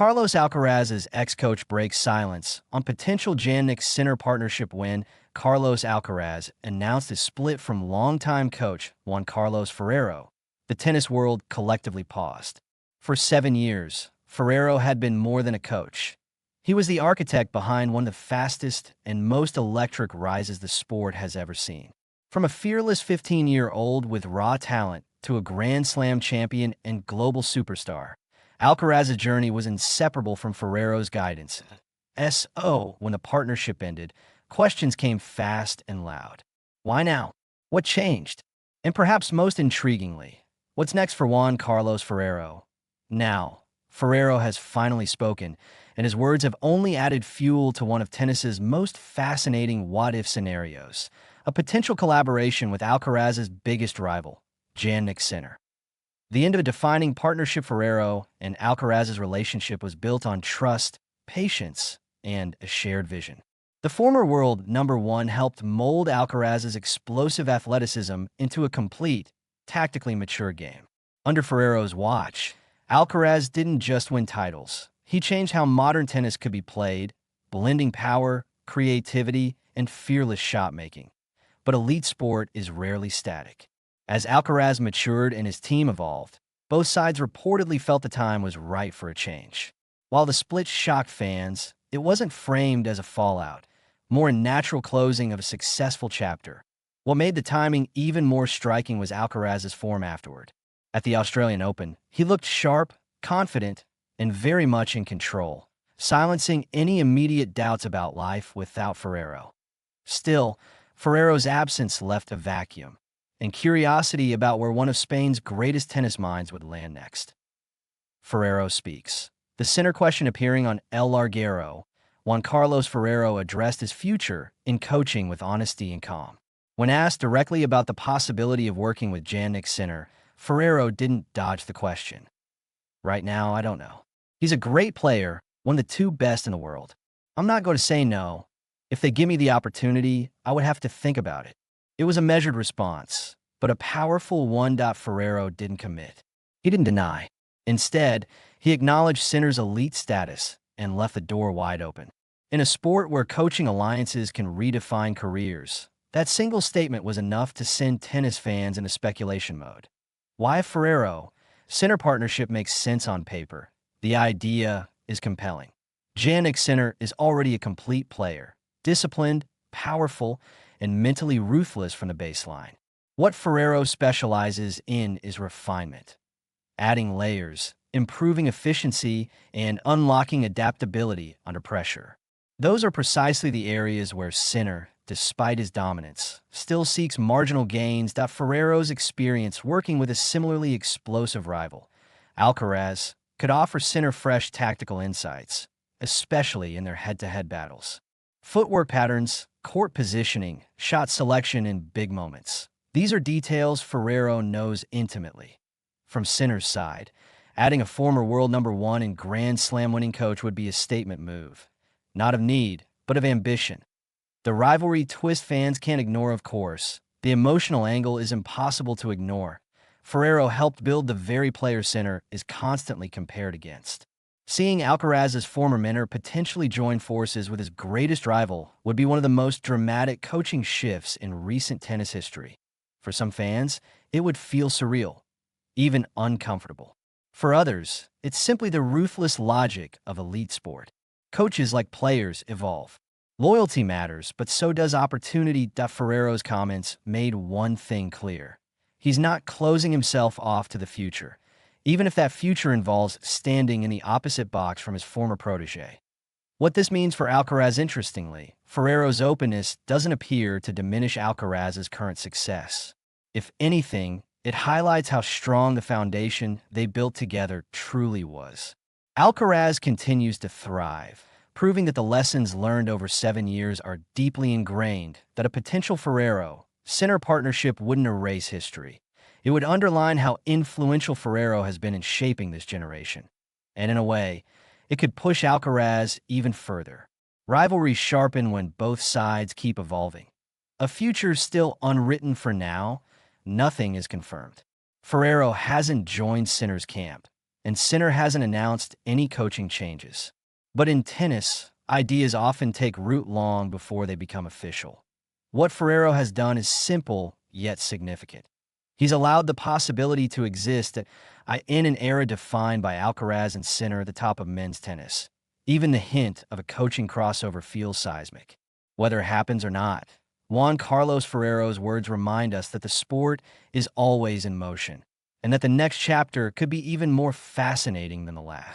Carlos Alcaraz's ex-coach breaks silence on potential Jannik Sinner partnership when Carlos Alcaraz announced his split from longtime coach Juan Carlos Ferrero. The tennis world collectively paused. For 7 years, Ferrero had been more than a coach. He was the architect behind one of the fastest and most electric rises the sport has ever seen. From a fearless 15-year-old with raw talent to a Grand Slam champion and global superstar, Alcaraz's journey was inseparable from Ferrero's guidance. When the partnership ended, questions came fast and loud. Why now? What changed? And perhaps most intriguingly, what's next for Juan Carlos Ferrero? Now, Ferrero has finally spoken, and his words have only added fuel to one of tennis's most fascinating what-if scenarios, a potential collaboration with Alcaraz's biggest rival, Jannik Sinner. The end of a defining partnership. Ferrero and Alcaraz's relationship was built on trust, patience, and a shared vision. The former world number one helped mold Alcaraz's explosive athleticism into a complete, tactically mature game. Under Ferrero's watch, Alcaraz didn't just win titles. He changed how modern tennis could be played, blending power, creativity, and fearless shot-making. But elite sport is rarely static. As Alcaraz matured and his team evolved, both sides reportedly felt the time was right for a change. While the split shocked fans, it wasn't framed as a fallout, more a natural closing of a successful chapter. What made the timing even more striking was Alcaraz's form afterward. At the Australian Open, he looked sharp, confident, and very much in control, silencing any immediate doubts about life without Ferrero. Still, Ferrero's absence left a vacuum, and curiosity about where one of Spain's greatest tennis minds would land next. Ferrero speaks. The center question appearing on El Larguero, Juan Carlos Ferrero addressed his future in coaching with honesty and calm. When asked directly about the possibility of working with Jannik Sinner, Ferrero didn't dodge the question. Right now, I don't know. He's a great player, one of the two best in the world. I'm not going to say no. If they give me the opportunity, I would have to think about it. It was a measured response, but a powerful one. Ferrero didn't commit. He didn't deny. Instead, he acknowledged Sinner's elite status and left the door wide open. In a sport where coaching alliances can redefine careers, that single statement was enough to send tennis fans into speculation mode. Why Ferrero? Sinner partnership makes sense on paper. The idea is compelling. Jannik Sinner is already a complete player, disciplined, powerful, and mentally ruthless from the baseline. What Ferrero specializes in is refinement, adding layers, improving efficiency, and unlocking adaptability under pressure. Those are precisely the areas where Sinner, despite his dominance, still seeks marginal gains. Ferrero's experience working with a similarly explosive rival, Alcaraz, could offer Sinner fresh tactical insights, especially in their head-to-head battles. Footwork patterns, court positioning, shot selection in big moments. These are details Ferrero knows intimately. From Sinner's side, adding a former world number one and Grand Slam winning coach would be a statement move. Not of need, but of ambition. The rivalry twist fans can't ignore, of course. The emotional angle is impossible to ignore. Ferrero helped build the very player Sinner is constantly compared against. Seeing Alcaraz's former mentor potentially join forces with his greatest rival would be one of the most dramatic coaching shifts in recent tennis history. For some fans, it would feel surreal, even uncomfortable. For others, it's simply the ruthless logic of elite sport. Coaches, like players, evolve. Loyalty matters, but so does opportunity. Ferrero's comments made one thing clear. He's not closing himself off to the future, even if that future involves standing in the opposite box from his former protege. What this means for Alcaraz, interestingly, Ferrero's openness doesn't appear to diminish Alcaraz's current success. If anything, it highlights how strong the foundation they built together truly was. Alcaraz continues to thrive, proving that the lessons learned over 7 years are deeply ingrained, that a potential Ferrero-Sinner partnership wouldn't erase history. It would underline how influential Ferrero has been in shaping this generation. And in a way, it could push Alcaraz even further. Rivalries sharpen when both sides keep evolving. A future still unwritten for now, nothing is confirmed. Ferrero hasn't joined Sinner's camp, and Sinner hasn't announced any coaching changes. But in tennis, ideas often take root long before they become official. What Ferrero has done is simple yet significant. He's allowed the possibility to exist in an era defined by Alcaraz and Sinner at the top of men's tennis. Even the hint of a coaching crossover feels seismic. Whether it happens or not, Juan Carlos Ferrero's words remind us that the sport is always in motion, and that the next chapter could be even more fascinating than the last.